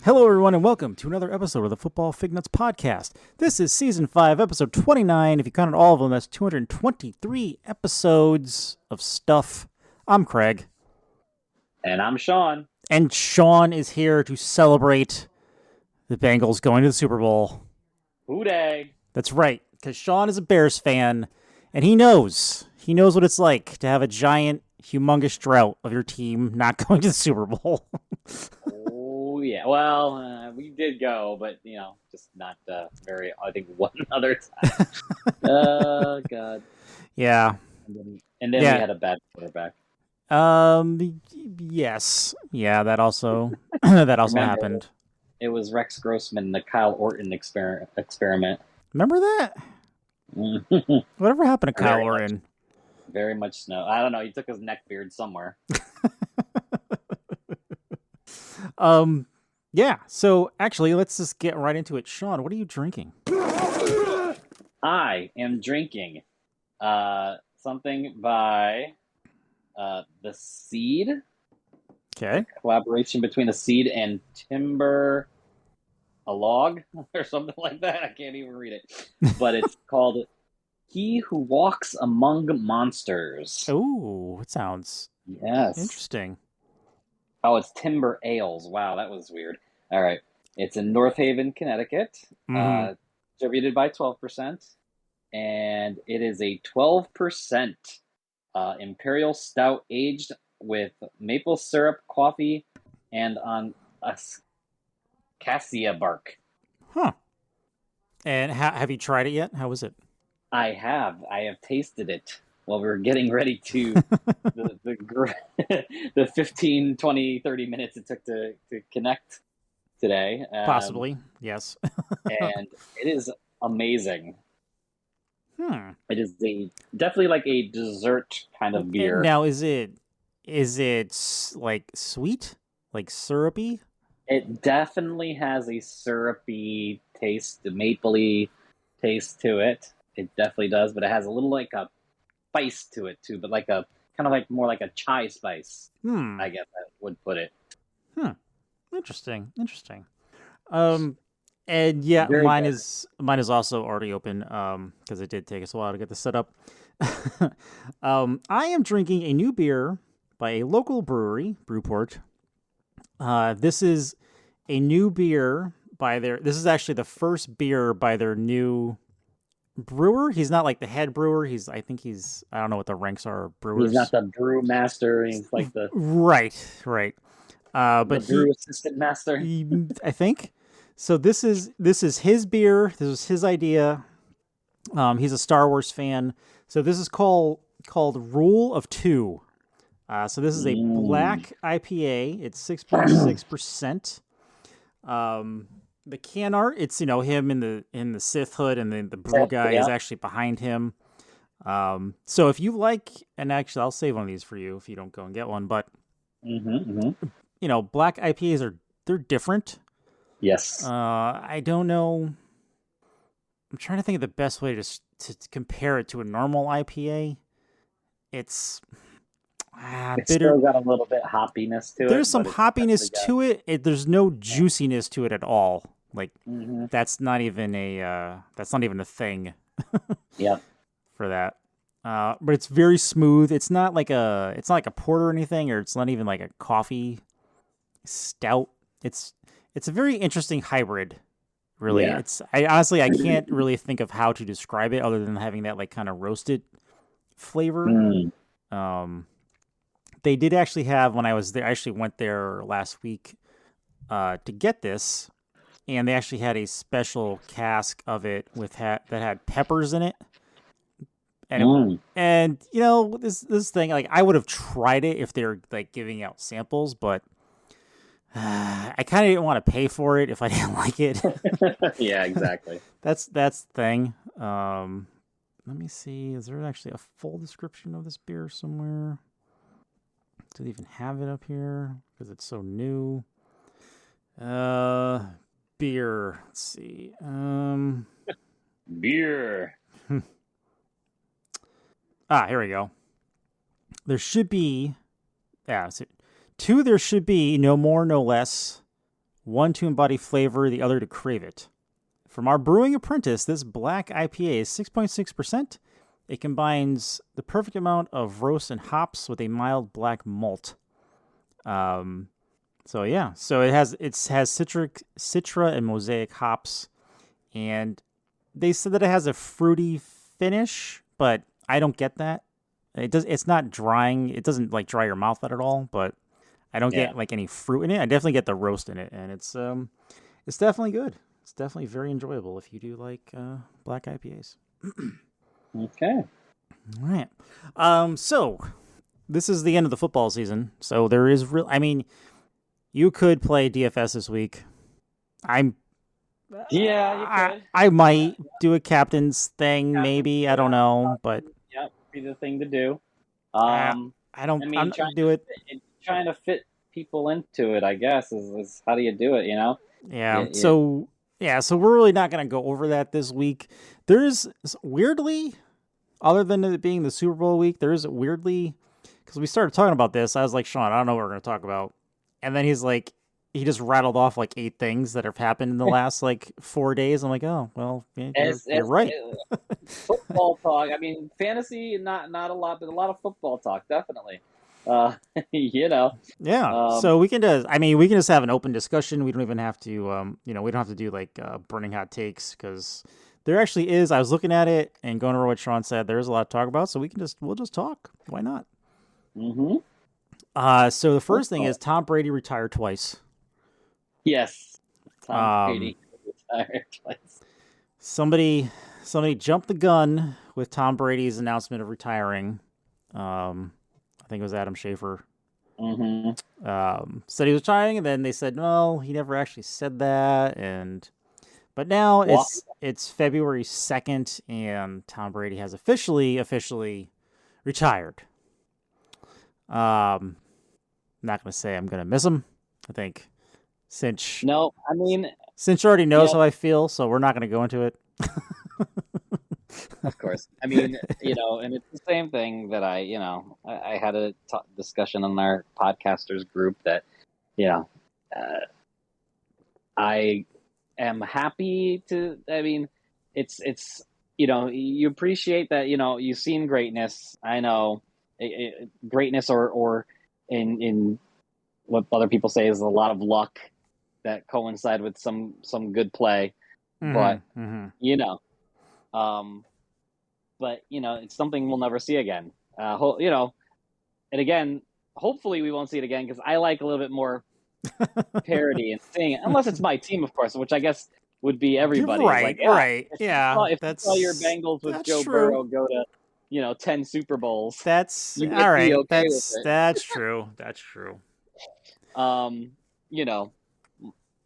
Hello, everyone, and welcome to another episode of the Football Fignuts podcast. This is Season 5, Episode 29. If you counted all of them, that's 223 episodes of stuff. I'm Craig. And I'm Sean. And Sean is here to celebrate the Bengals going to the Super Bowl. WhoDey. That's right, because Sean is a Bears fan, and he knows what it's like to have a giant, humongous drought of your team not going to the Super Bowl. Oh, yeah. Well, we did go, but, just not I think one other time. Oh, God. Yeah. And then we had a bad quarterback. Yes. Yeah, that also happened. It was Rex Grossman, the Kyle Orton experiment. Remember that? Whatever happened to Kyle Orton? Very much no. I don't know. He took his neck beard somewhere. Yeah. So actually, let's just get right into it. Sean, what are you drinking? I am drinking something by The Seed. Okay. Collaboration between The Seed and Timber a Log or something like that. I can't even read it. But it's called He Who Walks Among Monsters. Oh, it sounds interesting. Oh, it's Timber Ales. Wow, that was weird. All right. It's in North Haven, Connecticut. Distributed by 12%. And it is a 12% Imperial Stout aged with maple syrup, coffee, and on cassia bark. Huh. And have you tried it yet? How was it? I have tasted it while we were getting ready to the 15, 20, 30 minutes it took to connect today. Possibly, yes. And it is amazing. It is definitely like a dessert kind of beer. Now, is it like sweet, like syrupy? It definitely has a syrupy taste, a mapley taste to it. It definitely does, but it has a little like a spice to it too, but like a kind of like more like a chai spice. I guess I would put it. Interesting. And yeah, mine is also already open because it did take us a while to get this set up. I am drinking a new beer by a local brewery, Brewport. This is a new beer this is actually the first beer by their new brewer. He's not like the head brewer. I don't know what the ranks are. Brewers. He's not the brew master. He's like the right. But the brew assistant master. I think. So this is his beer. This was his idea. He's a Star Wars fan. So this is called Rule of Two. So this is a black IPA. It's 6.6%. The can art, it's him in the Sith hood, and then the brew guy is actually behind him. So if you like, and actually I'll save one of these for you if you don't go and get one. But black IPAs they're different. Yes. I don't know. I'm trying to think of the best way to compare it to a normal IPA. It's still got a little bit hoppiness to it. There's some hoppiness to it. There's no juiciness to it at all. Like that's not even a thing. Yeah. For that. But it's very smooth. It's not like a porter or anything, or it's not even like a coffee stout. It's a very interesting hybrid. Really. Yeah. I can't really think of how to describe it other than having that like kind of roasted flavor. They did actually have, when I was there, I actually went there last week to get this, and they actually had a special cask of it that had peppers in it. And this thing, like, I would have tried it if they were like giving out samples, but I kind of didn't want to pay for it if I didn't like it. Yeah, exactly. That's the thing. Let me see. Is there actually a full description of this beer somewhere? Do they even have it up here? Because it's so new. Beer. Let's see. Beer. Here we go. There should be... Yeah, so 2, there should be no more, no less. one to embody flavor, the other to crave it. From our brewing apprentice, this black IPA is 6.6%. It combines the perfect amount of roast and hops with a mild black malt. So it has citra and mosaic hops, and they said that it has a fruity finish, but I don't get that. It's not drying. It doesn't like dry your mouth out at all, but I don't get like any fruit in it. I definitely get the roast in it, and it's definitely good. It's definitely very enjoyable if you do like black IPAs. Okay. All right. So this is the end of the football season. So there is you could play DFS this week. Yeah, you could. I might do a captain's thing, maybe. I don't know, but be the thing to do. I'm not gonna do it. Trying to fit people into it, I guess, is how do you do it? Yeah. So we're really not gonna go over that this week. There's weirdly, other than it being the Super Bowl week, because we started talking about this, I was like, Sean, I don't know what we're gonna talk about, and then he's like, he just rattled off like 8 things that have happened in the last like 4 days. I'm like, oh well, you're right. Football talk. I mean, fantasy, not a lot, but a lot of football talk, definitely. Yeah. So we can just have an open discussion. We don't even have to, we don't have to do like burning hot takes, because there actually is. I was looking at it and going over what Sean said. There's a lot to talk about, so we'll just talk. Why not? Mm-hmm. So the first thing is Tom Brady retired twice. Yes. Tom Brady retired twice. Somebody jumped the gun with Tom Brady's announcement of retiring. I think it was Adam Schefter. Said he was retiring, and then they said no, he never actually said that. But now it's February 2nd, and Tom Brady has officially retired. Not gonna say I'm gonna miss him. I think Cinch already knows how I feel, so we're not gonna go into it. Of course. I mean, and it's the same thing that I had a discussion on our podcasters group that, I am happy to, it's, you appreciate that, you've seen greatness. I know greatness or in what other people say is a lot of luck that coincide with some good play, but but it's something we'll never see again. And again, hopefully we won't see it again, because I like a little bit more parody and seeing it, unless it's my team, of course, which I guess would be everybody. Right, right. Yeah, if you saw your Bengals with Joe Burrow go to 10 Super Bowls, that's all right. That's true. That's true.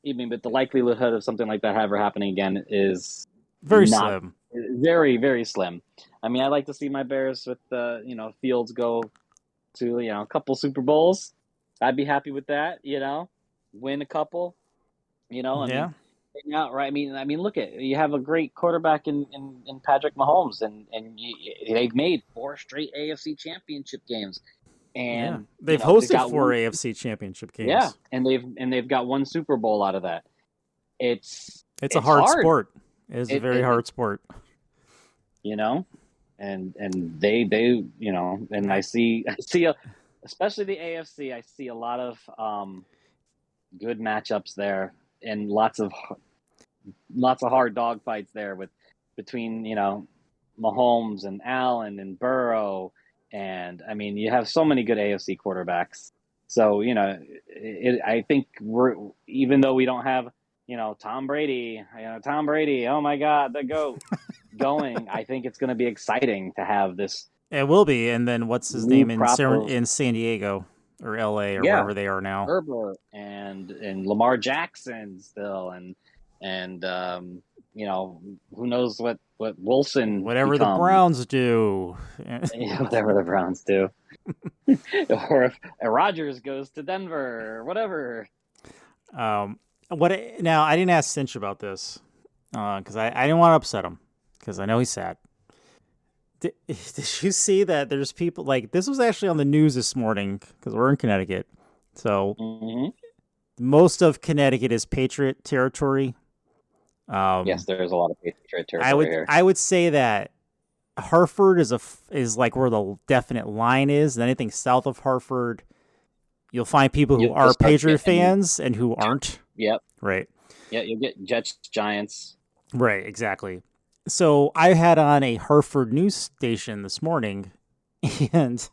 Even but the likelihood of something like that ever happening again is very slim. Very, very slim. I mean, I like to see my Bears with Fields go to a couple Super Bowls. I'd be happy with that. Win a couple. Yeah. Right. I mean, look at, you have a great quarterback in Patrick Mahomes, and they've made 4 straight AFC Championship games, and they've hosted 4 AFC Championship games. Yeah, and they've got 1 Super Bowl out of that. It's a hard sport. It is a very hard sport. And they and I see especially the AFC, I see a lot of good matchups there, and lots of hard dog fights there between Mahomes and Allen and Burrow, and I mean, you have so many good AFC quarterbacks. So I think even though we don't have Tom Brady, oh my God, the GOAT going, I think it's going to be exciting to have this. It will be. And then what's his name in San Diego or LA or wherever they are now? Herbert and Lamar Jackson still, and who knows what Wilson, whatever becomes. The Browns do. Whatever the Browns do. Or if Rodgers goes to Denver or whatever. Now, I didn't ask Cinch about this because I didn't want to upset him, because I know he's sad. Did you see that there's people, like, this was actually on the news this morning, because we're in Connecticut. So most of Connecticut is Patriot territory. Yes, there's a lot of Patriot I territory would here. I would say that Hartford is like where the definite line is. And anything south of Hartford, you'll find people who You'll are start Patriot getting. fans and who aren't. Yep. Right. Yeah, you'll get Jets, Giants. Right. Exactly. So I had on a Hartford news station this morning, and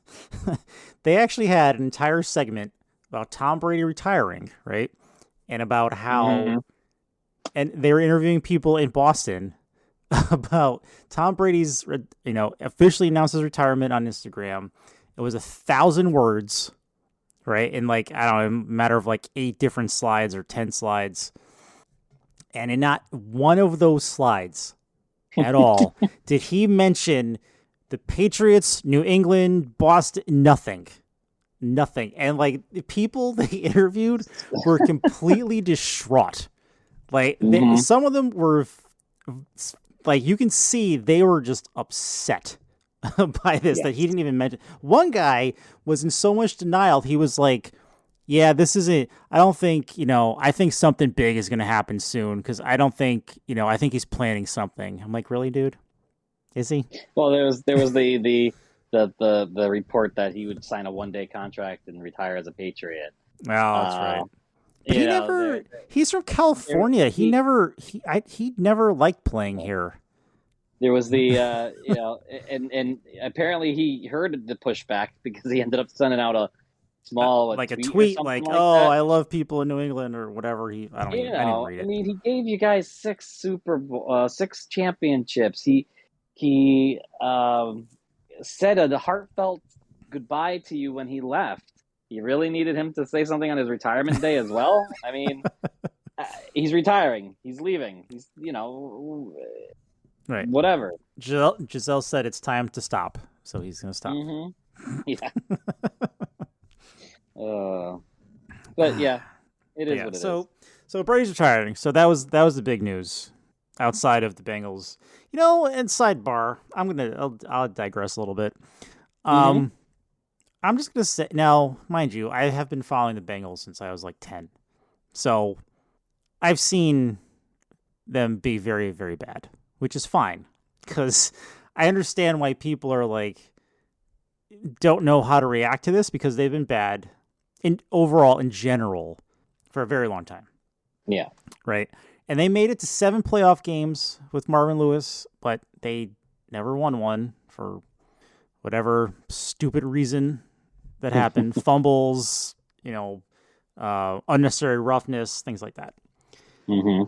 they actually had an entire segment about Tom Brady retiring, right? And about how, Mm-hmm. and they were interviewing people in Boston about Tom Brady's, officially announced his retirement on Instagram. It was 1,000 words, right? In like, I don't know, a matter of like 8 different slides or 10 slides. And in not one of those slides at all did he mention the Patriots, New England, Boston, nothing. Nothing. And like the people they interviewed were completely distraught. Like Mm-hmm. some of them were like you can see they were just upset by this that he Yes. didn't even mention. One guy was in so much denial. He was like, "Yeah, this isn't. I don't think I think something big is going to happen soon because I don't think I think he's planning something." I'm like, "Really, dude? Is he?" Well, there was the report that he would sign a 1-day contract and retire as a Patriot. Oh, that's Uh, right. But you know, he's from there California. he He never liked playing here. there was the and apparently he heard the pushback because he ended up sending out a small Like a tweet or tweet something like, like "Oh, that. I love people in New England" or whatever. I didn't read I it. mean, he gave you guys six championships. He said a heartfelt goodbye to you when he left. You really needed him to say something on his retirement day as well. I mean, he's retiring. He's leaving. He's Right. whatever. Giselle said it's time to stop, so he's gonna stop. Hmm. Yeah. Uh, but yeah, it But is yeah, what it is. so Brady's retiring. So that was the big news outside of the Bengals. And sidebar, I'll digress a little bit. Hmm. Um, I'm just gonna say now, mind you, I have been following the Bengals since I was like 10, so I've seen them be very very bad, which is fine because I understand why people are like don't know how to react to this because they've been bad in overall in general for a very long time. Yeah. Right? And they made it to 7 playoff games with Marvin Lewis, but they never won one for whatever stupid reason that happened. Fumbles, unnecessary roughness, things like that. Hmm.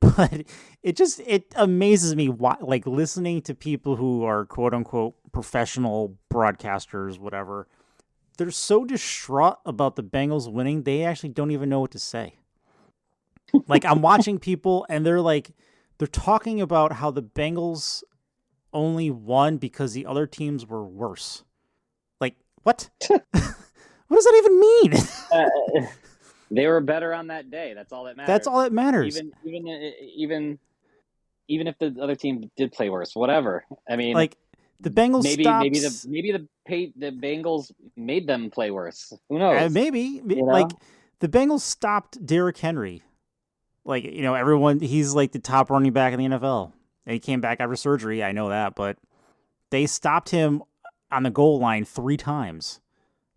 But it amazes me why, like listening to people who are quote unquote professional broadcasters, whatever. They're so distraught about the Bengals winning, they actually don't even know what to say. Like I'm watching people and they're talking about how the Bengals only won because the other teams were worse. Like, what? What does that even mean? uh, they were better on that day. That's all that That's matters. all that matters. Even if the other team did play worse, whatever. I mean, Like the Bengals maybe stops the Bengals made them play worse. Who knows? maybe You like know? the Bengals stopped Derrick Henry. Like, everyone he's like the top running back in the NFL. And he came back after surgery, I know that, but they stopped him on the goal line 3 times.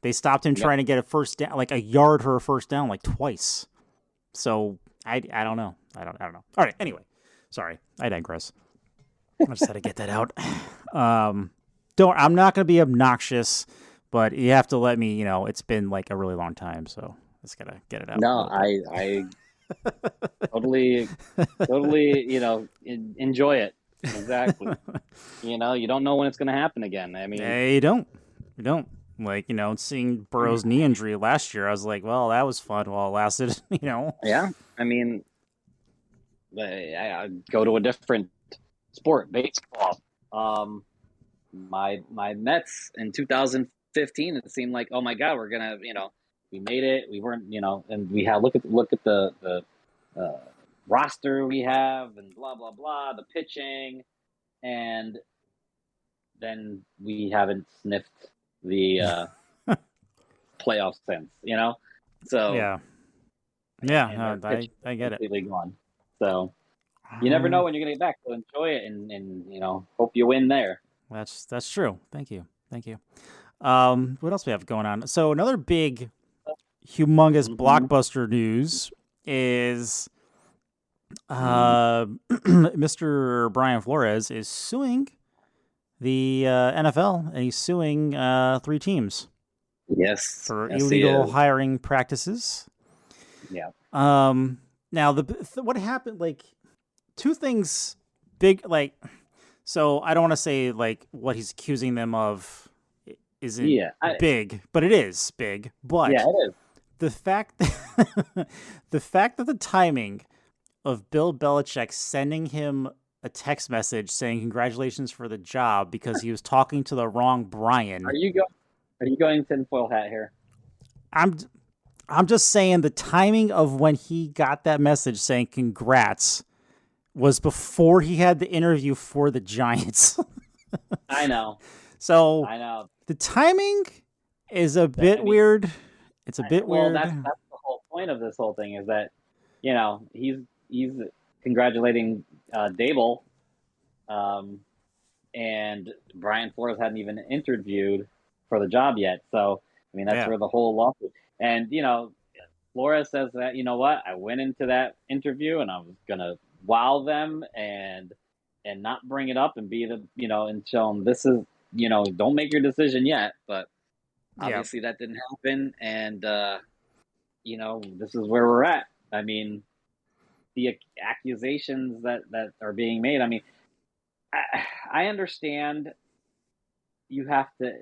They stopped him Yep. trying to get a first down, like a yard for a first down, like twice. So I don't know. I don't know. All right. Anyway, sorry, I digress. I just had to get that out. Don't. I'm not going to be obnoxious, but you have to let me. It's been like a really long time, so I just gotta get it out a No, little bit. I totally, enjoy it. Exactly. You don't know when it's going to happen again. I mean, They don't. You don't. Like, seeing Burrow's knee injury last year, I was like, well, that was fun while it lasted. yeah. I mean, I go to a different sport, baseball. Um, my Mets in 2015, it seemed like, oh my God, we're gonna, we made it. We weren't, and we had look at the roster we have and blah blah blah, the pitching, and then we haven't sniffed the playoffs since. So Yeah. Yeah, and their pitch I is get it. completely gone. So you never know when you're going to get back. So enjoy it, and hope you win there. That's true. Thank you. Thank you. What else we have going on? So another big, humongous Mm-hmm. blockbuster news is Mm. Mr. Brian Flores is suing the NFL, and he's suing 3 teams Yes, for yes, he illegal is. hiring practices. Yeah. Um, Now what happened? Like 2 things, big like. So I don't want to say like what he's accusing them of isn't Yeah. big, but it is big. Yeah, But it is. the fact the fact that the timing of Bill Belichick sending him a text message saying congratulations for the job because he was talking to the wrong Are Brian. you go? Are you going tinfoil hat here? I'm I'm just saying the timing of when he got that message saying congrats was before he had the interview for the Giants. I know. So I know. the timing is a bit I mean, weird. It's a bit well, weird. that's the whole point of this whole thing is that he's congratulating Dable, um, and Brian Flores hadn't even interviewed for the job yet. So I mean, that's Yeah. where the whole lawsuit. And Flores says that what, I went into that interview and I was gonna wow them and not bring it up and be the and show them this is don't make your decision yet, but Yeah. obviously that didn't happen, and this is where we're at. I mean, the accusations that are being made. I mean, I understand you have to.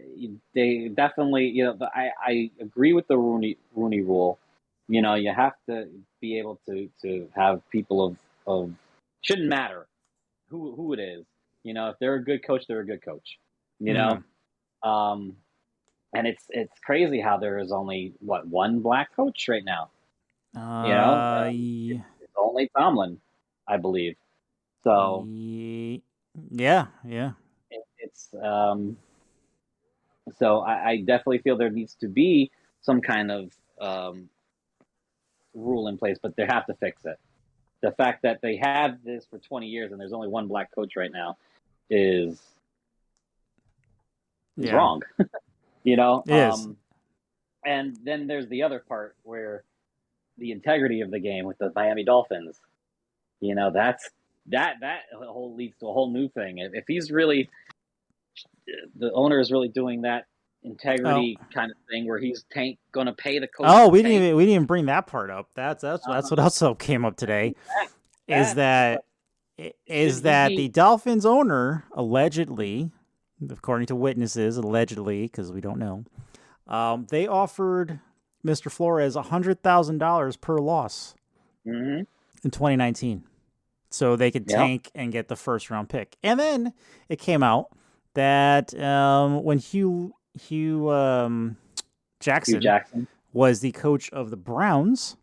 They definitely, I agree with the Rooney Rule. You have to be able to have people of shouldn't matter who it is. If they're a good coach, they're a good coach. You Mm-hmm. know, um, and it's crazy how there is only one black coach right now. Ye- It's only Tomlin, I believe. So yeah, yeah. it's so I definitely feel there needs to be some kind of rule in place, but they have to fix it. The fact that they had this for 20 years and there's only one black coach right now is Yeah. wrong. you know, It is. And then there's the other part where the integrity of the game with the Miami Dolphins. That's that whole leads to a whole new thing. If he's really the owner is really doing that Oh. integrity kind of thing where he's going to pay the coach Oh, to tank. we didn't even bring that part up. That's what also came up today. Is But that should he the be? Dolphins owner allegedly, according to witnesses, allegedly because we don't know, they offered Mr. Flores $100,000 per loss Mm-hmm. in 2019, so they could Yep. tank and get the first round pick. And then it came out that when Hugh Hugh Jackson Jackson. was the coach of the Browns,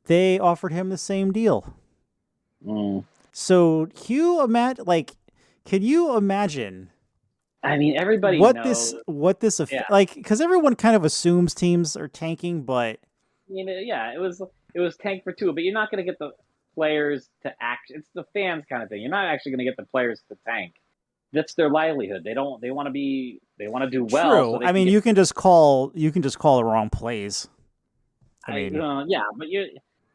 they offered him the same deal. Mm. So can you imagine I mean, everybody knows. Yeah. like, because everyone kind of assumes teams are tanking, but Yeah. It was tank for two, but you're not going to get the players to act. It's the fans kind of thing. You're not actually going to get the players to tank. That's their livelihood. They don't. They want to be. They want to do well, so true. they I can mean, get. you can just call the wrong plays. I mean, Yeah, but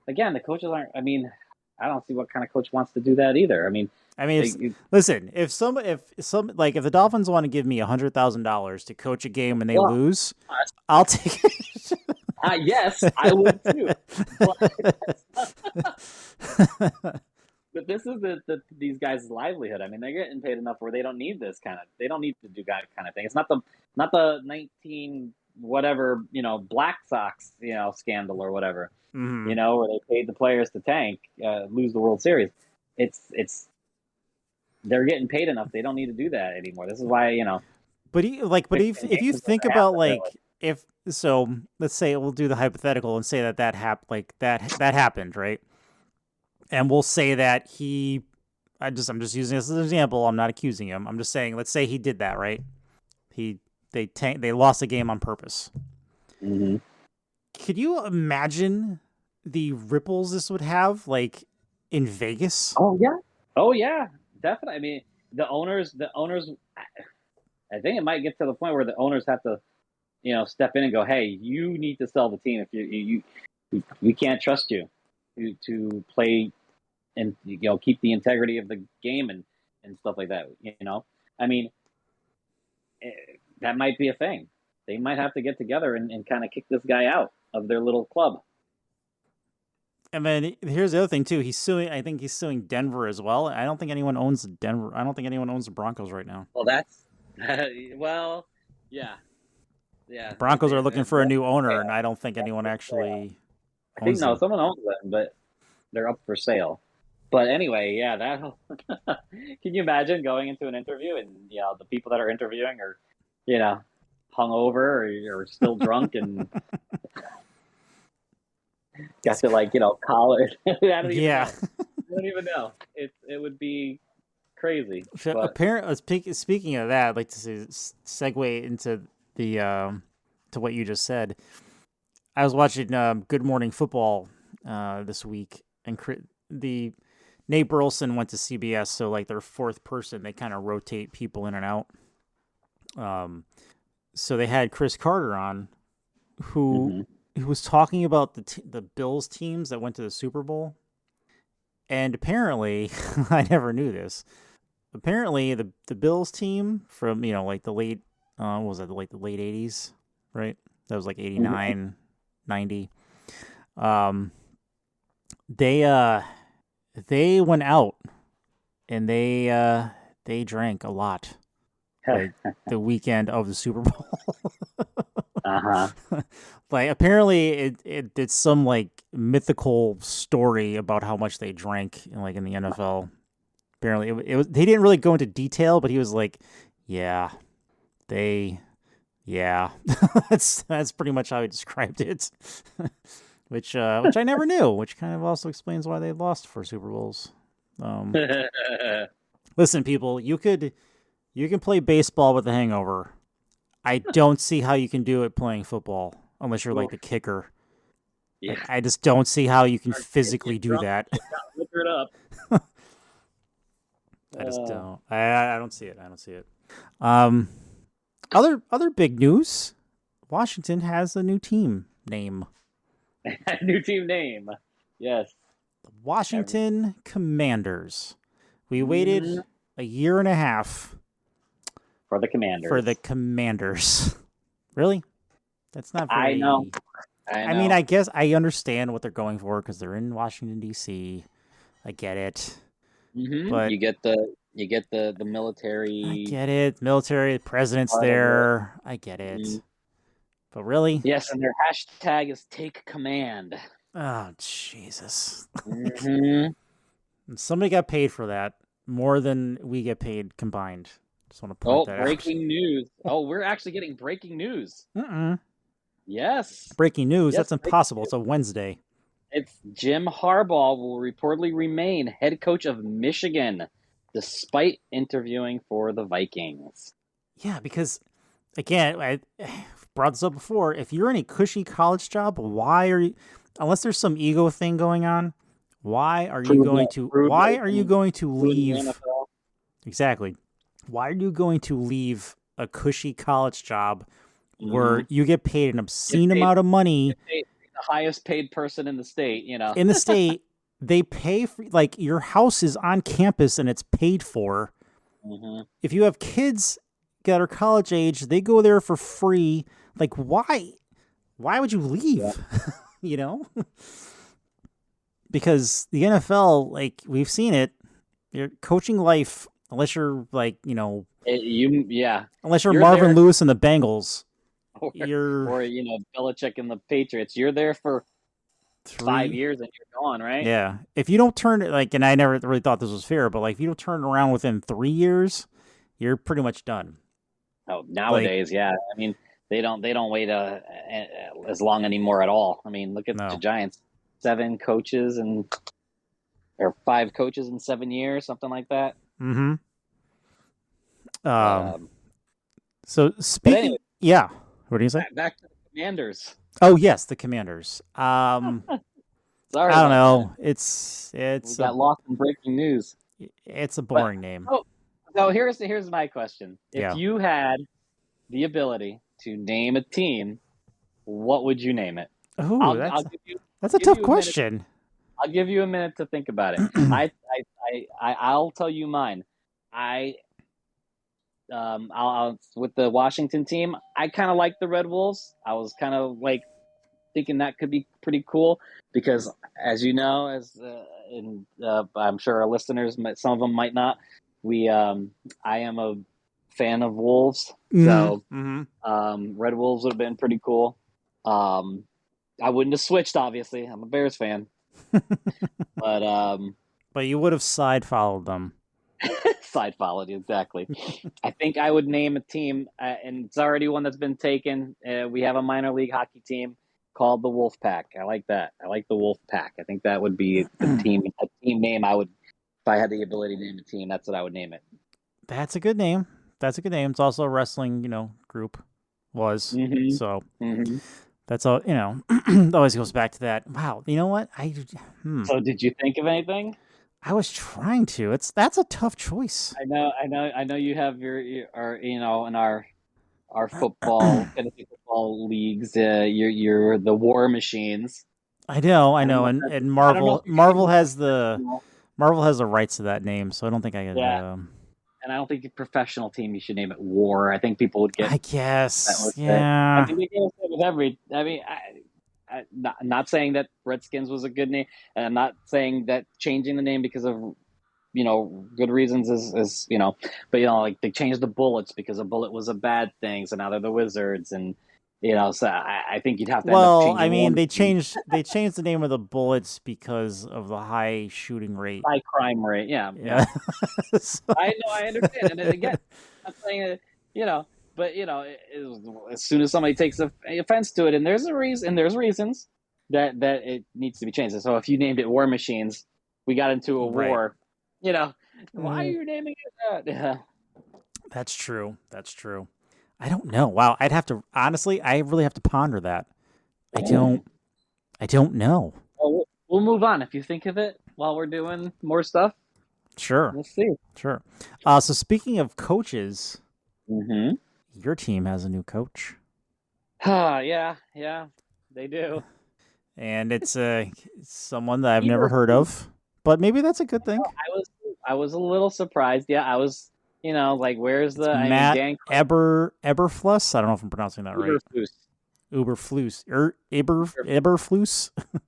again, the coaches aren't. I mean, I don't see what kind of coach wants to do that either. I mean, listen, if the Dolphins want to give me $100,000 to coach a game and they well, lose, I'll take it. yes, I would too. But this is these guys' livelihood. I mean, they're getting paid enough where they don't need this kind of. They don't need to do that kind of thing. It's not the 19 whatever Black Sox scandal or whatever. Mhm. Where they paid the players to tank, lose the World Series. It's they're getting paid enough. They don't need to do that anymore. This is why But if you think about if so, let's say we'll do the hypothetical and say that happened, right? And we'll say that I'm just using this as an example. I'm not accusing him. I'm just saying, let's say he did that, right? They lost the game on purpose. Mm-hmm. Could you imagine the ripples this would have, like in Vegas. Oh yeah, definitely. I mean, the owners. I think it might get to the point where the owners have to, step in and go, "Hey, you need to sell the team. If we can't trust you to play and keep the integrity of the game and stuff like that. I mean, that might be a thing. They might have to get together and kind of kick this guy out of their little club. And then here's the other thing too. He's suing. I think he's suing Denver as well. I don't think anyone owns Denver. I don't think anyone owns the Broncos right now. Well, that's well, yeah, yeah. The Broncos are looking for a new owner, Yeah, and I don't think anyone actually I think owns no, them. someone owns them, but they're up for sale. But anyway, yeah, that. Can you imagine going into an interview and the people that are interviewing are, you know, hungover or still drunk and got to call it. I don't even Yeah. know. I don't even know. It would be crazy. So But apparently, speaking of that, I'd like to segue into the to what you just said. I was watching Good Morning Football this week, and the Nate Burleson went to CBS, so like their fourth person, they kind of rotate people in and out. So they had Chris Carter on, who was talking about the Bills teams that went to the Super Bowl, and apparently, I never knew this. Apparently, the Bills team from like the late what was that, like the late 80s, right? That was like 89, 90. They went out and they drank a lot, like the weekend of the Super Bowl. Like apparently it's some like mythical story about how much they drank in the NFL. Apparently it was they didn't really go into detail, but he was like, yeah, that's pretty much how he described it. which I never knew, which kind of also explains why they lost 4 Super Bowls. Listen, people, you can play baseball with a hangover. I don't see how you can do it playing football unless you're like the kicker. Yeah. Like, I just don't see how you can physically do that. Liquor it up. I just don't. I don't see it. I don't see it. Other big news. Washington has a new team name. New team name. Yes. The Washington Commanders. We waited a year and a half for the Commanders. Really? That's not very... I know. I mean, I guess I understand what they're going for because they're in Washington D.C. I get it. But you get the military. I get it. Military, the president's there. I get it. But really? Yes, and their hashtag is take command. Oh, Jesus. Somebody got paid for that more than we get paid combined. Just want to point that out. Breaking news. We're actually getting breaking news. Yes. Breaking news? Yes, that's impossible. It's a Wednesday. It's Jim Harbaugh will reportedly remain head coach of Michigan despite interviewing for the Vikings. Yeah, because, again, I brought this up before. If you're in a cushy college job, why are you, unless there's some ego thing going on, why are you going to leave? Exactly. Why are you going to leave a cushy college job where you get paid an obscene amount of money? The highest paid person in the state, In the state, they pay for, like, your house is on campus and it's paid for. If you have kids that are college age, they go there for free. Like, why? Why would you leave? Yeah. Because the NFL, like, we've seen it, your coaching life, unless you're like, unless you're Marvin there, Lewis and the Bengals, or Belichick and the Patriots, you're there for 5 years and you're gone, right? Yeah. If you don't turn it, like, and I never really thought this was fair, but like, if you don't turn it around within 3 years, you're pretty much done. Oh, nowadays, yeah. I mean, they don't wait as long anymore at all. I mean, look at the Giants. 5 coaches in 7 years, something like that. So speaking, anyway, what do you say? Back to the Commanders. Oh yes, the Commanders. Sorry I don't about know. that. We got lost in breaking news. It's a But boring name. so here's my question: if Yeah. you had the ability to name a team, what would you name it? Ooh, I'll give you that's a give tough you a minute. question. I'll give you a minute to think about it. I'll tell you mine. I I'll with the Washington team. I kind of like the Red Wolves. I was kind of like thinking that could be pretty cool because, as you know, I'm sure our listeners, some of them might not. I am a fan of Wolves, so Red Wolves would have been pretty cool. I wouldn't have switched, obviously. I'm a Bears fan, but But you would have side followed them. side followed exactly. I think I would name a team, and it's already one that's been taken. We have a minor league hockey team called the Wolf Pack. I like that. I like the Wolf Pack. I think that would be a team name. I would, if I had the ability to name a team, that's what I would name it. That's a good name. That's a good name. It's also a wrestling, group. Was. So that's all, always goes back to that. Wow. You know what? So, did you think of anything? I was trying to. That's a tough choice. I know. You have your in our football fantasy football leagues. You're the War Machines. I know, and I don't know if Marvel has the rights to that name, so I don't think I could. Yeah. And I don't think a professional team you should name it War. I think people would get. I guess, yeah. I yeah. think they get upset with every. I mean, not saying that Redskins was a good name, and I'm not saying that changing the name because of good reasons is but like they changed the Bullets because a bullet was a bad thing, so now they're the Wizards, and so I think you'd have to end up changing. I mean, they changed the name of the Bullets because of the high shooting rate, high crime rate. Yeah. So... I know, I understand, and again, I'm saying but as soon as somebody takes offense to it, and there's reasons that it needs to be changed. So if you named it War Machines, we got into a war. Why are you naming it that? Yeah. That's true. I don't know. Wow, I really have to ponder that. I don't know. Well, we'll move on if you think of it while we're doing more stuff. Sure. We'll see. Sure. So speaking of coaches, your team has a new coach. Yeah, they do. And it's someone that I've never heard of, but maybe that's a good thing. I was a little surprised. Yeah, I was. Like where's the Matt Eberflus? I don't know if I'm pronouncing that right. Eberflus.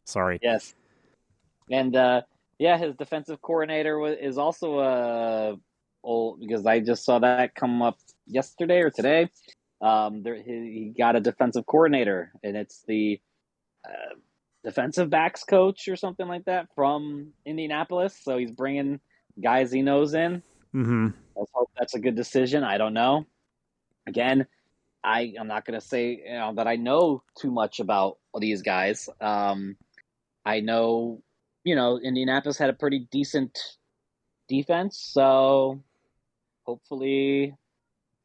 Sorry. Yes. And his defensive coordinator is also old, because I just saw that come up yesterday or today. He got a defensive coordinator, and it's the defensive backs coach or something like that from Indianapolis. So he's bringing guys he knows in. Let's hope that's a good decision. I don't know. Again, I'm not going to say that I know too much about these guys. I know, Indianapolis had a pretty decent defense, so hopefully,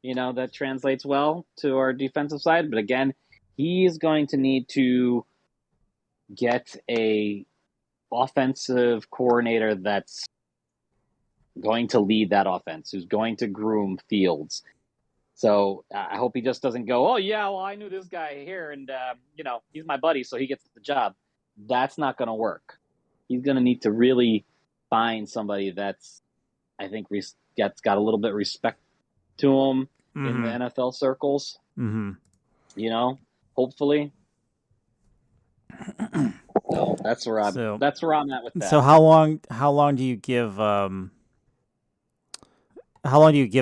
that translates well to our defensive side. But again, he is going to need to get a offensive coordinator that's going to lead that offense, who's going to groom Fields. So I hope he just doesn't go, oh, yeah, well, I knew this guy here, and, he's my buddy, so he gets the job. That's not going to work. He's going to need to really find somebody that's, I think, that's got a little bit of respect to him in the NFL circles. Hopefully. So that's where I'm at with that. So how long do you give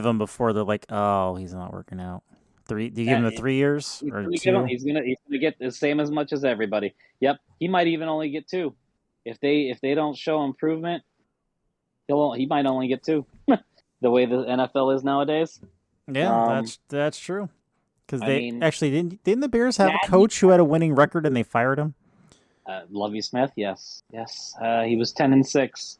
him before they're like, oh, he's not working out? 3? Do you give him the 3 years or 2? He's gonna get the same as much as everybody. Yep, he might even only get 2. If they don't show improvement, he might only get 2. The way the NFL is nowadays. Yeah, that's true. Because didn't the Bears have a coach who had a winning record and they fired him? Lovie Smith, yes. He was 10-6.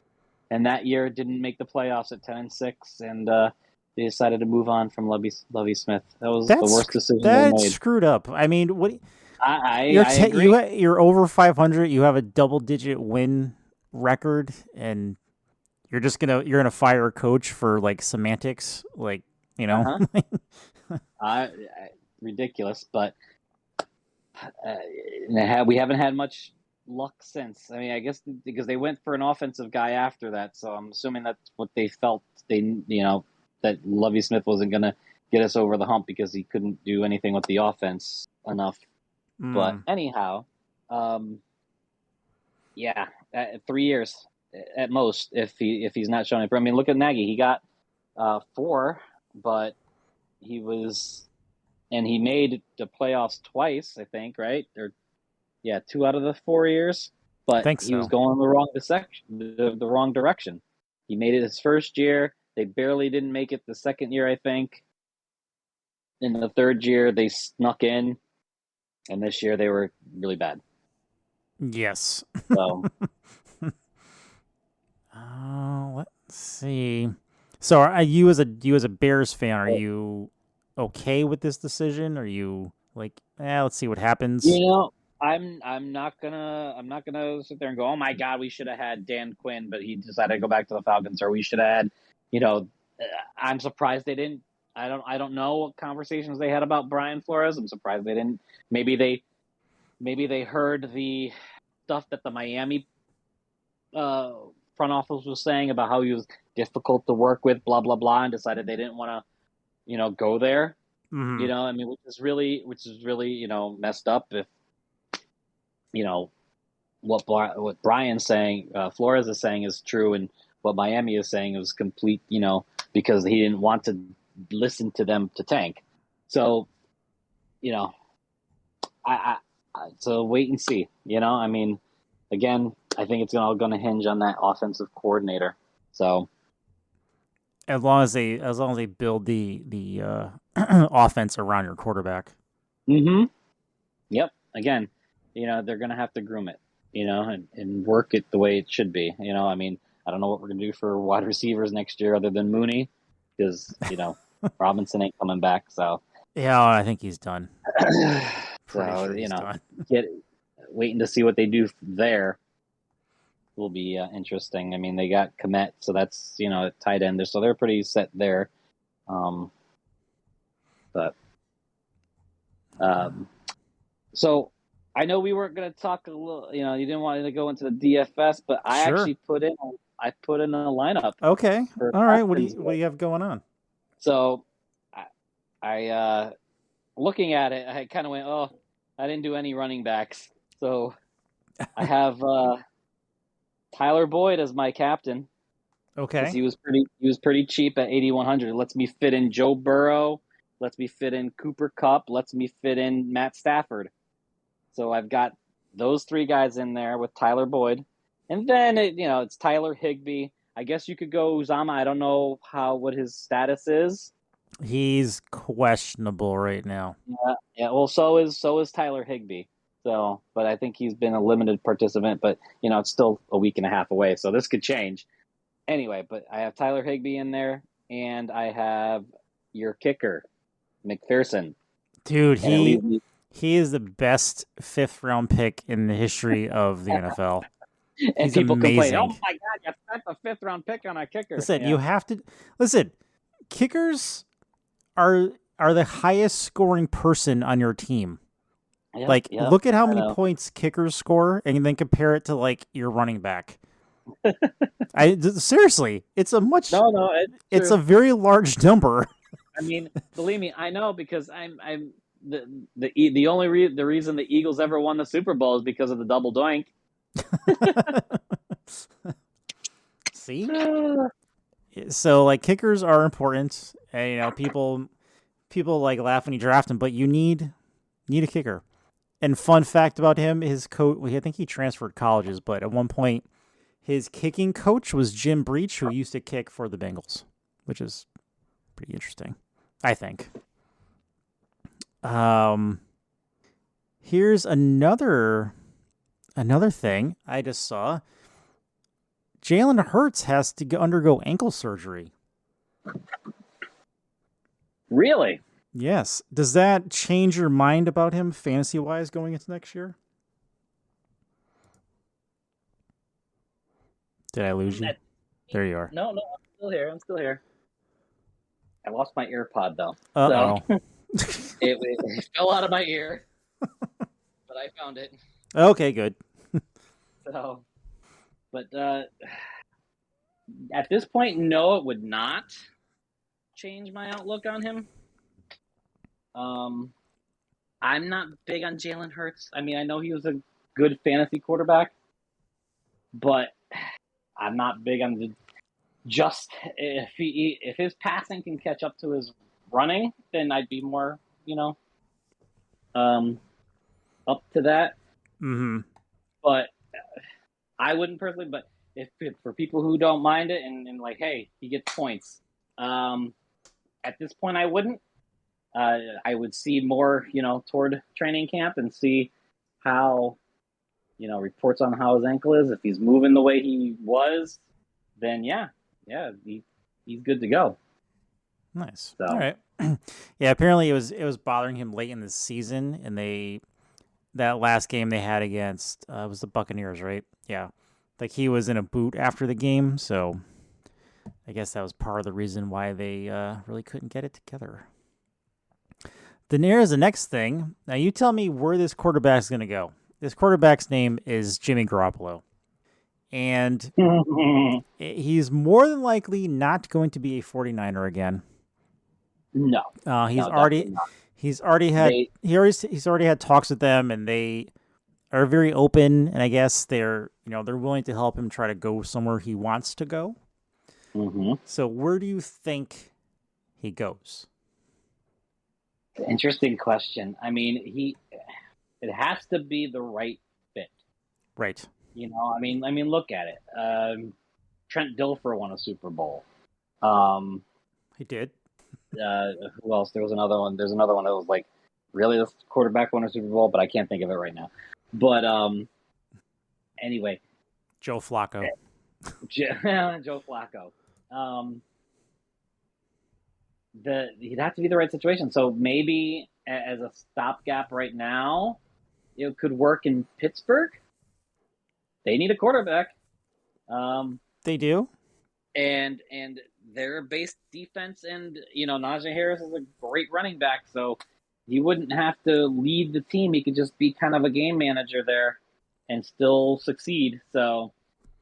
And that year didn't make the playoffs at 10-6, and they decided to move on from Lovie Smith. That was the worst decision they made. That's screwed up. I mean, what? I agree. You're over 500. You have a double-digit win record, and you're gonna fire a coach for like semantics, like you know. Uh-huh. I, Ridiculous, but we haven't had much luck since. I mean, I guess because they went for an offensive guy after that, so I'm assuming that's what they felt. That Lovie Smith wasn't going to get us over the hump because he couldn't do anything with the offense enough. But anyhow, yeah, 3 years at most if he's not showing it. I mean, look at Nagy. He got 4, but he made the playoffs twice, I think, right? Or 2 out of the 4 years. But he was going the wrong direction. He made it his first year. They barely didn't make it the second year, I think. In the third year, they snuck in, and this year they were really bad. Yes. So, let's see. So, are you as a Bears fan, are you okay with this decision? Are you like, let's see what happens? I'm not gonna sit there and go, oh my God, we should have had Dan Quinn, but he decided to go back to the Falcons, or we should have had, I'm surprised they didn't. I don't know what conversations they had about Brian Flores. I'm surprised they didn't. Maybe they heard the stuff that the Miami front office was saying about how he was difficult to work with, blah blah blah, and decided they didn't want to, go there. Mm-hmm. I mean, which is really, messed up. If what Brian's saying, Flores is saying is true, and what Miami is saying is complete, because he didn't want to listen to them to tank. So, so wait and see. I mean, again, I think it's all going to hinge on that offensive coordinator. So, as long as they build the offense around your quarterback. Mm-hmm. Yep. Again, they're going to have to groom it, and work it the way it should be. I mean, I don't know what we're going to do for wide receivers next year other than Mooney, because, Robinson ain't coming back. So, yeah, I think he's done. So, sure he's done. Waiting to see what they do there will be interesting. I mean, they got Komet, so that's, tight end there. So they're pretty set there. So I know we weren't going to talk a little, you didn't want to go into the DFS, but I actually put in a lineup. Okay. All right. What do you have going on? So I looking at it, I kind of went, oh, I didn't do any running backs. So I have Tyler Boyd as my captain. Okay. He was pretty cheap at 8,100. Lets me fit in Joe Burrow. Lets me fit in Cooper Kupp. Lets me fit in Matt Stafford. So I've got those 3 guys in there with Tyler Boyd. And then, it's Tyler Higbee. I guess you could go Uzama. I don't know what his status is. He's questionable right now. Yeah. Well, so is Tyler Higbee. So, but I think he's been a limited participant. But it's still a week and a half away, so this could change. Anyway, but I have Tyler Higbee in there, and I have your kicker, McPherson. Dude, he is the best 5th round pick in the history of the NFL. And he's people amazing. Complain, oh my God, you spent a 5th round pick on a kicker. Listen, you have to listen. Kickers are the highest scoring person on your team. Yep, look at how many points kickers score, and then compare it to like your running back. Seriously, it's a much. No, it's a very large number. I mean, believe me, I know, because I'm the reason the Eagles ever won the Super Bowl is because of the double doink. See, so like kickers are important, and people like laugh when you draft him, but you need a kicker. And fun fact about him, his coach, I think he transferred colleges, but at one point his kicking coach was Jim Breach, who used to kick for the Bengals, which is pretty interesting, I think. Here's another thing I just saw. Jalen Hurts has to undergo ankle surgery. Really? Yes. Does that change your mind about him fantasy wise going into next year? Did I lose you? That- There you are. No, no, I'm still here. I'm still here. I lost my earpod though, Uh so oh. it fell out of my ear, but I found it. Okay, good. So, but at this point, no, it would not change my outlook on him. Um, I'm not big on Jalen Hurts. I mean, I know he was a good fantasy quarterback, but I'm not big on the just if his passing can catch up to his running, then I'd be more, um, up to that. Mm-hmm. But I wouldn't personally. But if for people who don't mind it and like, hey, he gets points. Um, at this point, I wouldn't. I would see more, toward training camp and see how, reports on how his ankle is. If he's moving the way he was, then yeah, he's good to go. Nice. All So right. Yeah, apparently it was bothering him late in the season, and that last game they had against it was the Buccaneers, right? Yeah, like he was in a boot after the game, so I guess that was part of the reason why they really couldn't get it together. Then here's the next thing. Now you tell me where this quarterback's going to go. This quarterback's name is Jimmy Garoppolo, and he's more than likely not going to be a 49er again. no, He's no, already definitely not. he's already had They he's already had talks with them, and they are very open, and I guess they're willing to help him try to go somewhere he wants to go. mm-hmm. So where do you think he goes? Interesting question. I mean, it has to be the right fit. Right. I mean, look at it. Trent Dilfer won a Super Bowl. Um, He did. who else? There was another one. There's another one that was like, really, this quarterback won a Super Bowl, but I can't think of it right now. But anyway, Joe Flacco. Joe Flacco. He'd have to be the right situation. So maybe as a stopgap right now, it could work in Pittsburgh. They need a quarterback. They do. And their base defense, and Najee Harris is a great running back, so he wouldn't have to lead the team. He could just be kind of a game manager there and still succeed. So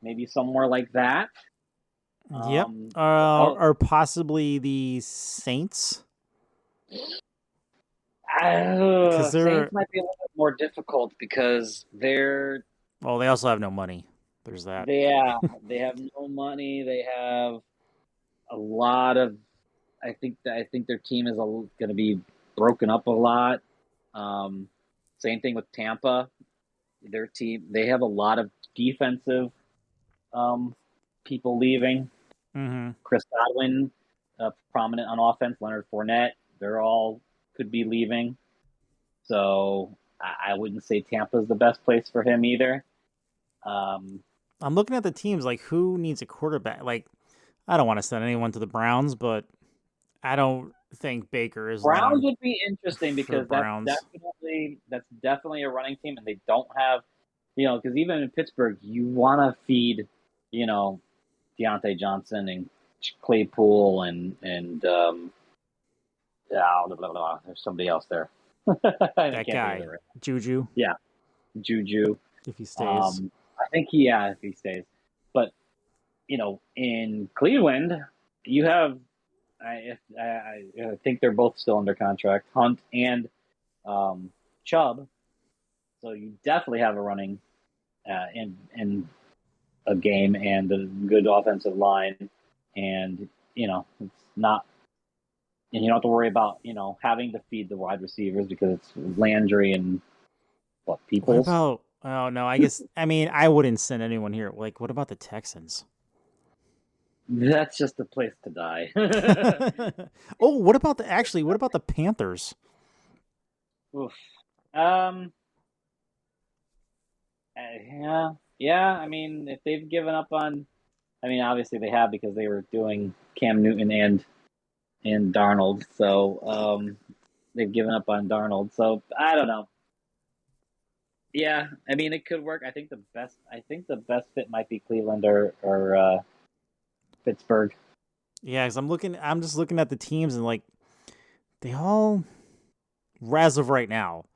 maybe somewhere like that. Yep. Oh, Or possibly the Saints, because Saints they're might be a little bit more difficult because they also have no money. There's that. they have no money. They have a lot of. I think their team is going to be broken up a lot. Same thing with Tampa. Their team, they have a lot of defensive people leaving. Mm-hmm. Chris Godwin, prominent on offense. Leonard Fournette, they're all could be leaving. So I wouldn't say Tampa's the best place for him either. I'm looking at the teams like who needs a quarterback. Like I don't want to send anyone to the Browns, but I don't think Baker is Browns long would be interesting for the because that's Browns. definitely a running team, and they don't have, because even in Pittsburgh, you want to feed, Deontay Johnson and Claypool and blah, blah, blah. There's somebody else there. I That can't think of guy, it right. Juju, Yeah, Juju. if he stays. I think if he stays, but in Cleveland, you have. I think they're both still under contract, Hunt and Chubb. So you definitely have a running in a game and a good offensive line, and it's not, and you don't have to worry about having to feed the wide receivers because it's Landry and What Peoples. about? Oh no, I wouldn't send anyone here. Like, what about the Texans? That's just a place to die. Oh, what about the Panthers? Oof. Um. Yeah. Yeah. I mean, if they've given up on, obviously they have because they were doing Cam Newton and Darnold. So they've given up on Darnold. So I don't know. Yeah, I mean it could work. I think the best fit might be Cleveland or Pittsburgh. Yeah, because I'm just looking at the teams and like they all, as of right now,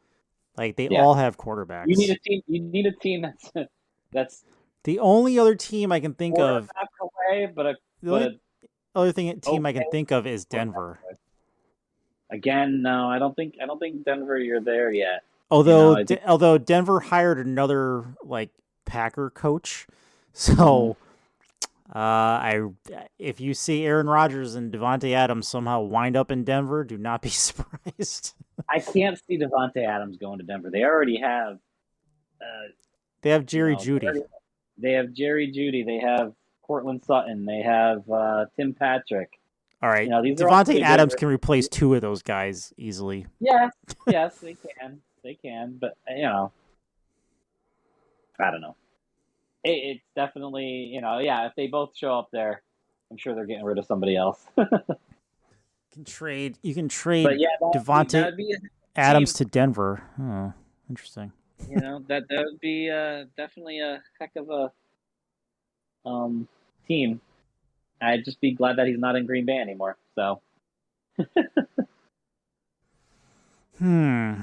like they Yeah, all have you need quarterbacks. a team. You need a team that's The only other team I can think of, quarterback away, the but only a other team I okay can think of is quarterback Denver. away. Again, no, I don't think Denver. You're there yet. I think. Although Denver hired another like Packer coach, Mhm. so I if you see Aaron Rodgers and Devontae Adams somehow wind up in Denver, do not be surprised. I can't see Devonte Adams going to Denver. They already have, uh, They have Jerry Judy. they have Jerry Judy. They have Cortland Sutton. They have Tim Patrick. All right, These are all Devontae pretty good. Adams can replace two of those guys easily. Yes, yes, they can. They can, but I don't know. It's definitely, yeah. If they both show up there, I'm sure they're getting rid of somebody else. You can trade But yeah, that Devontae would be a Adams team. to Denver. Oh, interesting. That would be definitely a heck of a team. I'd just be glad that he's not in Green Bay anymore. So Hmm.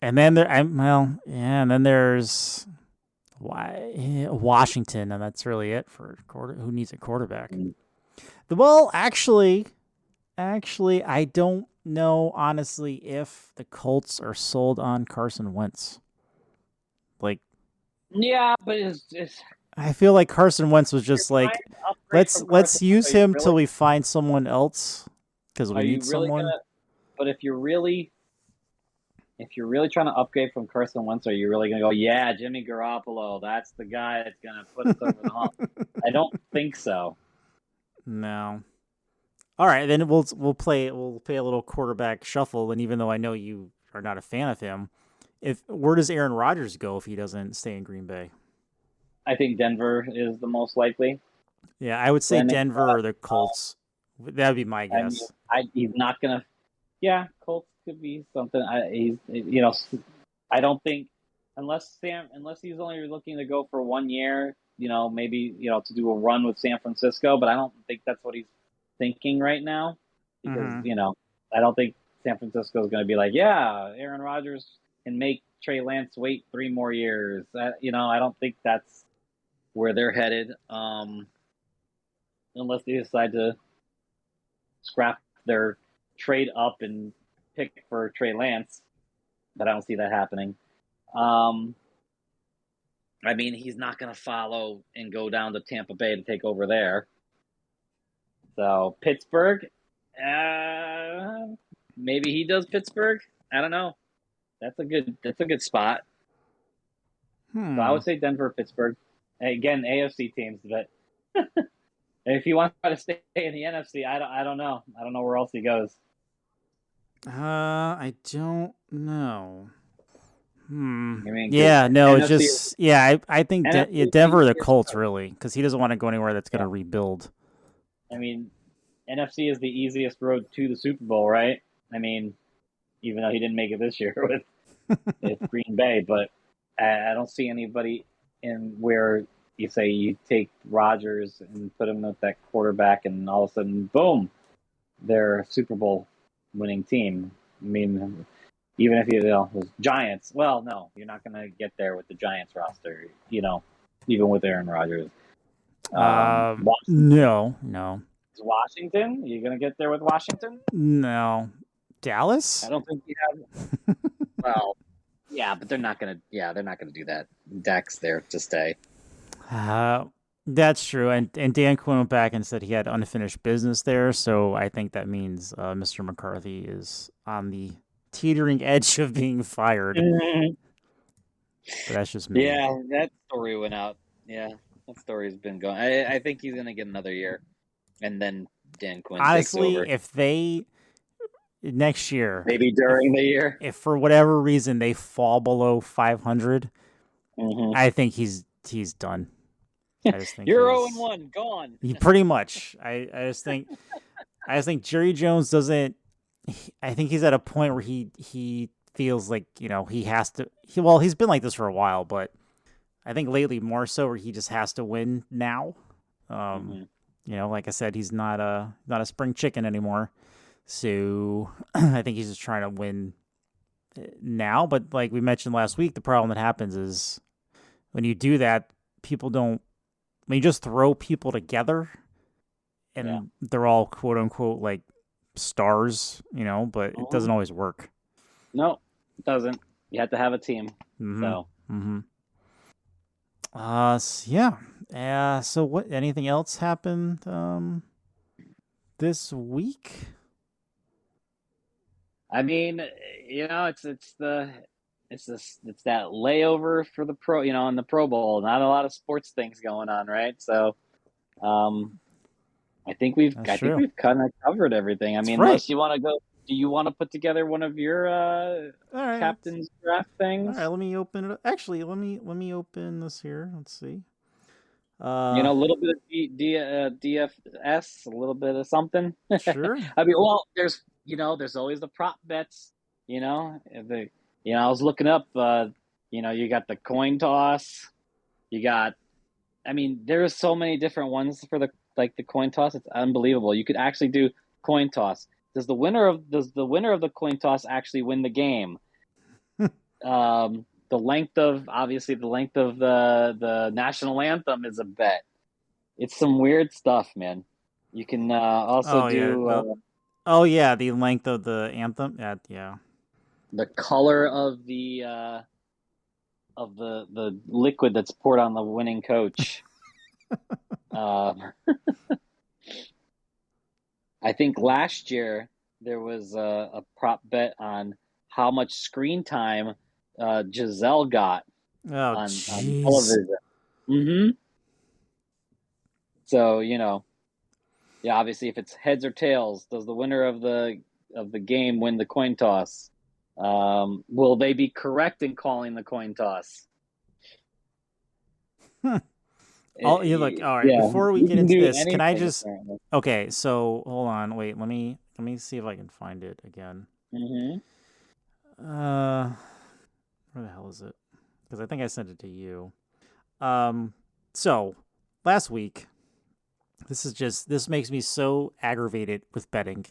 And then and then there's Washington, and that's really it for who needs a quarterback. Well, actually, I don't know honestly if the Colts are sold on Carson Wentz. Like, yeah, but it's I feel like Carson Wentz was just like, let's use him till we find someone else because we need someone. But if you're really trying to upgrade from Carson Wentz, are you really gonna go? Yeah, Jimmy Garoppolo, that's the guy that's gonna put us over the hump. I don't think so. No. All right, then we'll play a little quarterback shuffle. And even though I know you are not a fan of him, where does Aaron Rodgers go if he doesn't stay in Green Bay? I think Denver is the most likely. Yeah, I would say Denver or the Colts. That would be my guess. He's not gonna. Yeah, Colts could be something. I don't think unless he's only looking to go for 1 year. Maybe to do a run with San Francisco, but I don't think that's what he's thinking right now because I don't think San Francisco is going to be like, yeah, Aaron Rodgers can make Trey Lance wait 3 more years. I don't think that's where they're headed, unless they decide to scrap their trade up and pick for Trey Lance. But I don't see that happening. I mean, he's not going to follow and go down to Tampa Bay to take over there. So Pittsburgh, maybe he does Pittsburgh. I don't know. That's a good spot. So I would say Denver, Pittsburgh. Again, AFC teams, but if you want to stay in the NFC, I don't know. I don't know where else he goes. I don't know. I mean, yeah, no, NFC, it's just I think Denver or the Colts really because he doesn't want to go anywhere that's going to rebuild. I mean, NFC is the easiest road to the Super Bowl, right? I mean, even though he didn't make it this year with Green Bay, but I don't see anybody in where you say you take Rodgers and put him with that quarterback, and all of a sudden, boom, they're a Super Bowl winning team. I mean, even if was Giants, well, no, you're not going to get there with the Giants roster, even with Aaron Rodgers. No. Washington? You going to get there with Washington? No. Dallas? I don't think you have. Well, yeah, but they're not going to do that. Dak's there to stay. That's true. And Dan Quinn went back and said he had unfinished business there. So I think that means Mr. McCarthy is on the teetering edge of being fired. But that's just me. Yeah, that story went out. Yeah, that story's been going. I think he's going to get another year. And then Dan Quinn takes over. If they next year, maybe during the year, if for whatever reason they fall below 500, I think he's done. I just think you're 0-1, gone. Pretty much. I just think Jerry Jones doesn't I think he's at a point where he feels like he has to. He's been like this for a while, but I think lately more so where he just has to win now. Mm-hmm. Like I said, he's not a spring chicken anymore. So I think he's just trying to win now. But like we mentioned last week, the problem that happens is when you do that, people don't. When you just throw people together, and they're all quote unquote like stars, but it doesn't always work. No, it doesn't. You have to have a team. Mm-hmm. So. Mm-hmm. Yeah. So what? Anything else happened this week? I mean, it's that layover for the pro, in the Pro Bowl. Not a lot of sports things going on, right? So, I think we've kind of covered everything. I mean, right. Unless you want to go, do you want to put together one of your captain's draft things? All right, let me open it. Actually, let me open this here. Let's see. A little bit of DFS, a little bit of something. Sure. I mean, well, there's always the prop bets. I was looking up. You got the coin toss. You got. I mean, there's so many different ones for the coin toss. It's unbelievable. You could actually do coin toss. Does the winner of the coin toss actually win the game? The length of the national anthem is a bet. It's some weird stuff, man. You can also do. The length of the anthem. Yeah. The color of the liquid that's poured on the winning coach. I think last year there was a prop bet on how much screen time Giselle got on television. Mm-hmm. So obviously, if it's heads or tails, does the winner of the game win the coin toss? Will they be correct in calling the coin toss? All right. Yeah, before we get into this, can I just? Apparently. Okay, so hold on. Wait, let me see if I can find it again. Mm-hmm. Where the hell is it? Because I think I sent it to you. So last week, this makes me so aggravated with betting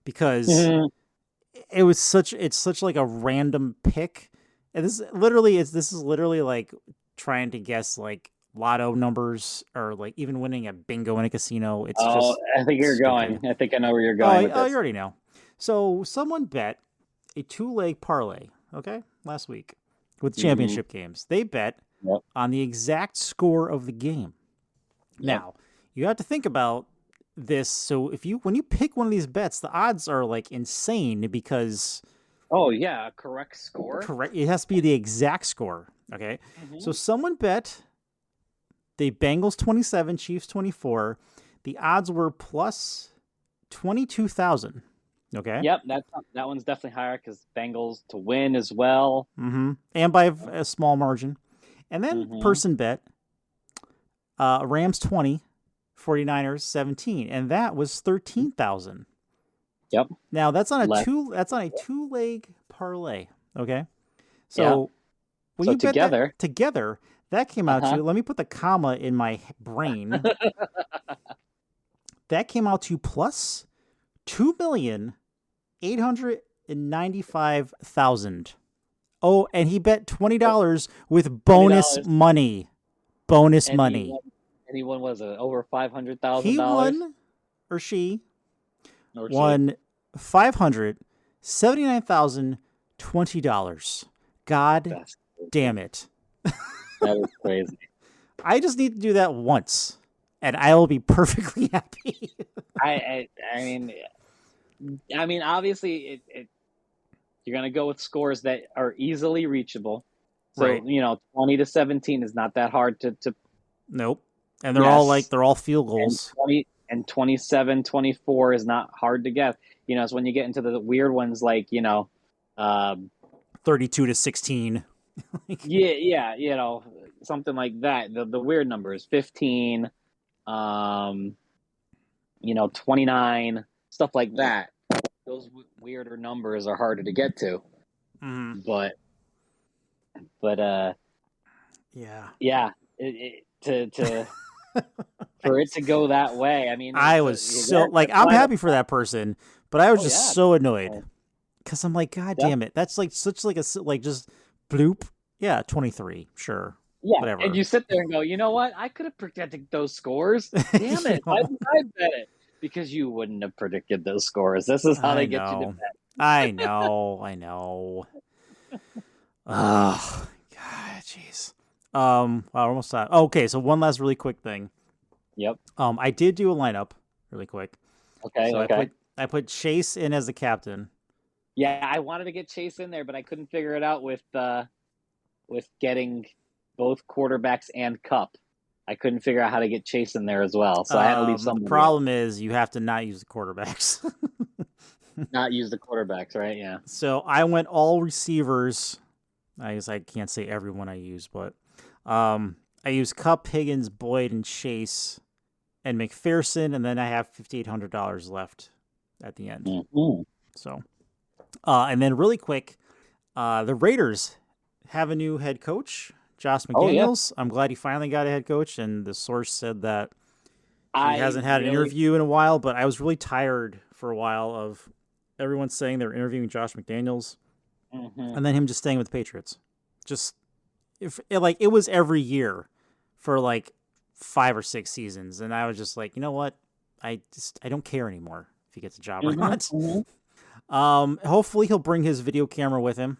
because it's such like a random pick, and this is literally like trying to guess like lotto numbers or like even winning a bingo in a casino. It's I think you're going. I think I know where you're going with this. You already know. So someone bet a 2-leg parlay, okay, last week with championship games. They bet on the exact score of the game. Yep. Now, you have to think about this. So when you pick one of these bets, the odds are like insane because correct score. Correct. It has to be the exact score. Okay. Mm-hmm. So someone bet the Bengals 27, Chiefs 24. The odds were plus 22,000. Okay. Yep, that one's definitely higher because Bengals to win as well. Mm-hmm. And by a small margin. And then person bet Rams 20, 49ers 17, and that was 13,000. Yep. Now that's on a 2-leg parlay. Okay. So when you bet that together, that came out to, let me put the comma in my brain. That came out to plus 2,895,000. Oh, and he bet $20 with bonus money. Bonus money. Anyone was over $500,000? He won, or she won $579,020. God damn it. That was crazy. I just need to do that once, and I will be perfectly happy. I mean, obviously, you're going to go with scores that are easily reachable. So, right. 20 to 17 is not that hard to Nope. And they're all field goals. And 27, 24 is not hard to get. It's when you get into the weird ones like, 32 to 16. Yeah, something like that. The weird numbers, 15, 29, stuff like that. those weirder numbers are harder to get to. Mm-hmm. But Yeah. yeah, to for it to go that way. I mean, I it's was so again, like that's I'm why happy for that person, but I was oh just yeah, so annoyed oh, because I'm like, God def- damn it, that's like such like a like just bloop. Yeah, 23, sure, yeah. And whatever. you sit there and go, you know what? I could have predicted those scores. Damn You it! Why know, didn't I bet it? Because you wouldn't have predicted those scores. This is how I they get you to know, bet. I know. Ugh, God, jeez. Wow, we're almost out. Oh, okay, so one last really quick thing. Yep. I did do a lineup really quick. Okay. So Okay. I put Chase in as the captain. Yeah, I wanted to get Chase in there, but I couldn't figure it out with getting both quarterbacks and Cup. I couldn't figure out how to get Chase in there as well, so I had to leave The somebody out. problem is you have to not use the quarterbacks. Not use the quarterbacks, right? Yeah. So I went all receivers. I guess I can't say everyone I use, but I use Cup, Higgins, Boyd, and Chase, and McPherson, and then I have $5,800 left at the end. Mm-hmm. So, and then really quick, the Raiders have a new head coach, Josh Oh yeah. McDaniels. I'm glad he finally got a head coach, and the source said that he I hasn't had an really interview in a while, but I was really tired for a while of everyone saying they're interviewing Josh McDaniels mm-hmm. and then him just staying with the Patriots. Just if it was every year for like 5 or 6 seasons, and I was just like, you know what? I don't care anymore if he gets a job or not. Mm-hmm. Hopefully he'll bring his video camera with him.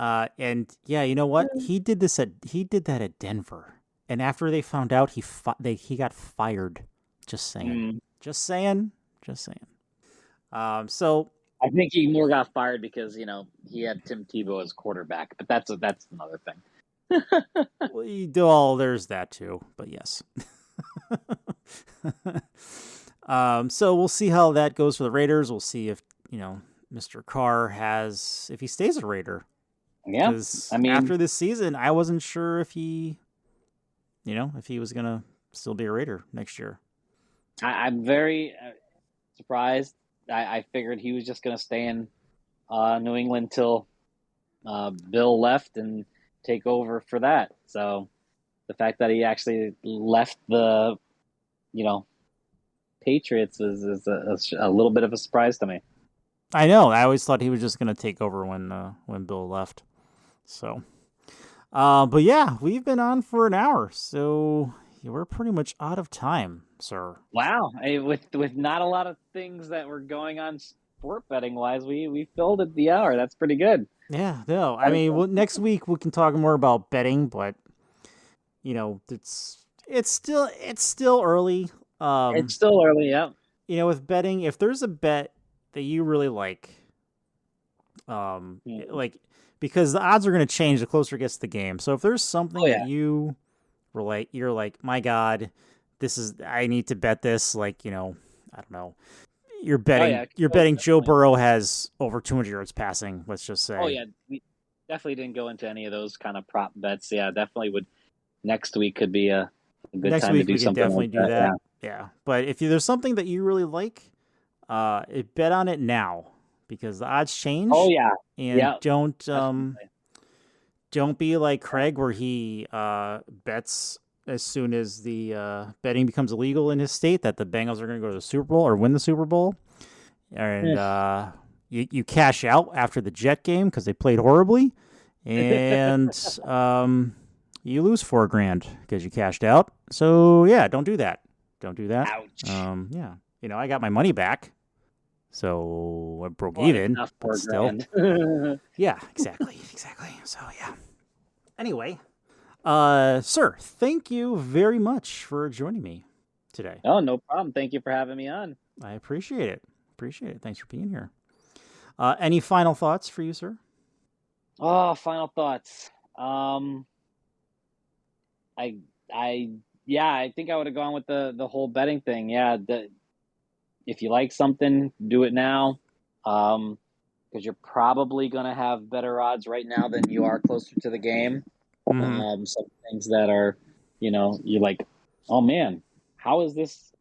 And yeah, you know what? He did that at Denver, and after they found out, he got fired. Just saying. Mm. Just saying. Just saying. So I think he more got fired because he had Tim Tebow as quarterback, but that's another thing. there's that too, but yes. So we'll see how that goes for the Raiders. We'll see if Mr. Carr if he stays a Raider. Yeah, Because I mean, after this season, I wasn't sure if he was gonna still be a Raider next year. I'm very surprised. I figured he was just going to stay in New England till Bill left and take over for that. So the fact that he actually left the, Patriots is a little bit of a surprise to me. I know. I always thought he was just gonna take over when Bill left. So, but yeah, we've been on for an hour, so we're pretty much out of time, sir. Wow, with not a lot of things that were going on sport betting wise, we filled it the hour. That's pretty good. Yeah, no, I mean, next week we can talk more about betting, but it's still early. It's still early, yeah. With betting, if there's a bet that you really like, like because the odds are going to change the closer it gets to the game. So if there's something that you relate, you're like, my God, I need to bet this. Like, I don't know. You're betting Joe Burrow has over 200 yards passing. Let's just say. Oh yeah, we definitely didn't go into any of those kind of prop bets. Yeah, definitely would. Next week could be a good time to do something. Next week we can definitely like do that. Yeah, but if there's something that you really like, bet on it now because the odds change. Oh yeah, and don't be like Craig where he bets as soon as the betting becomes illegal in his state that the Bengals are going to go to the Super Bowl or win the Super Bowl, and you cash out after the Jet game because they played horribly, and you lose $4,000 because you cashed out. So yeah, don't do that. Don't do that. Ouch. Yeah, I got my money back. So I broke even, but still. Yeah, exactly. So yeah. Anyway, sir, thank you very much for joining me today. Oh, no problem. Thank you for having me on. I appreciate it. Thanks for being here. Any final thoughts for you, sir? Oh, final thoughts. I think I would have gone with the whole betting thing. Yeah, if you like something, do it now, because you're probably going to have better odds right now than you are closer to the game. Mm-hmm. Some things that are, you're like, oh man, how is this,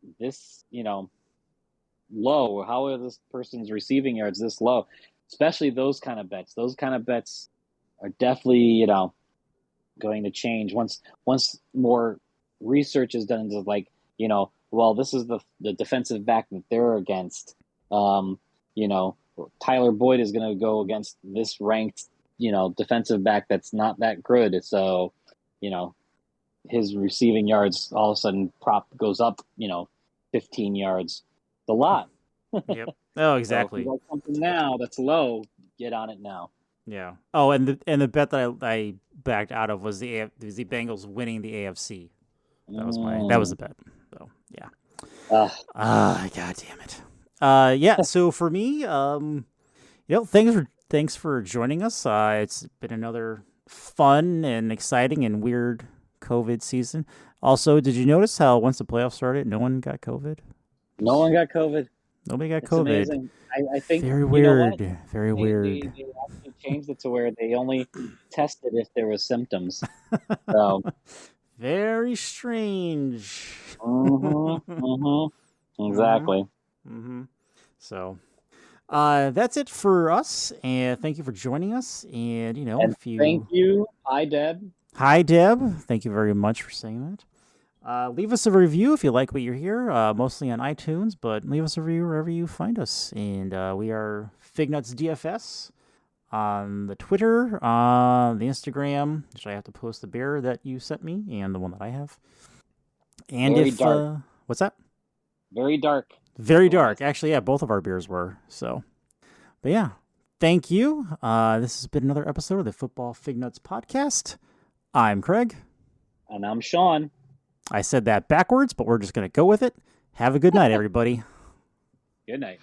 low? How are this person's receiving yards this low? Especially those kind of bets. Those kind of bets are definitely, going to change once more research is done into like, well, this is the defensive back that they're against. Tyler Boyd is going to go against this ranked, defensive back that's not that good. So, his receiving yards all of a sudden goes up, 15 yards. It's a lot. Yep. Oh, exactly. So if you got something now that's low, get on it now. Yeah. Oh, and the bet that I backed out of was the Bengals winning the AFC. That was the bet. So yeah. God damn it. Yeah. So for me, thanks for joining us. It's been another fun and exciting and weird COVID season. Also, did you notice how once the playoffs started, no one got COVID? No one got COVID. Nobody got It's COVID. Amazing. I think very weird. Very weird. They actually changed it to where they only tested if there was symptoms. So very strange. Exactly. So that's it for us, and thank you for joining us. And thank you. Hi, Deb. Hi, Deb. Thank you very much for saying that. Leave us a review if you like what you hear, mostly on iTunes, but leave us a review wherever you find us. And we are Fignuts DFS on the Twitter, on the Instagram, which I have to post the beer that you sent me and the one that I have. And Very dark. What's that? Very dark. Very dark. Actually, yeah, both of our beers were. So, but yeah, thank you. This has been another episode of the Football Fignuts podcast. I'm Craig. And I'm Sean. I said that backwards, but we're just going to go with it. Have a good night, everybody. Good night.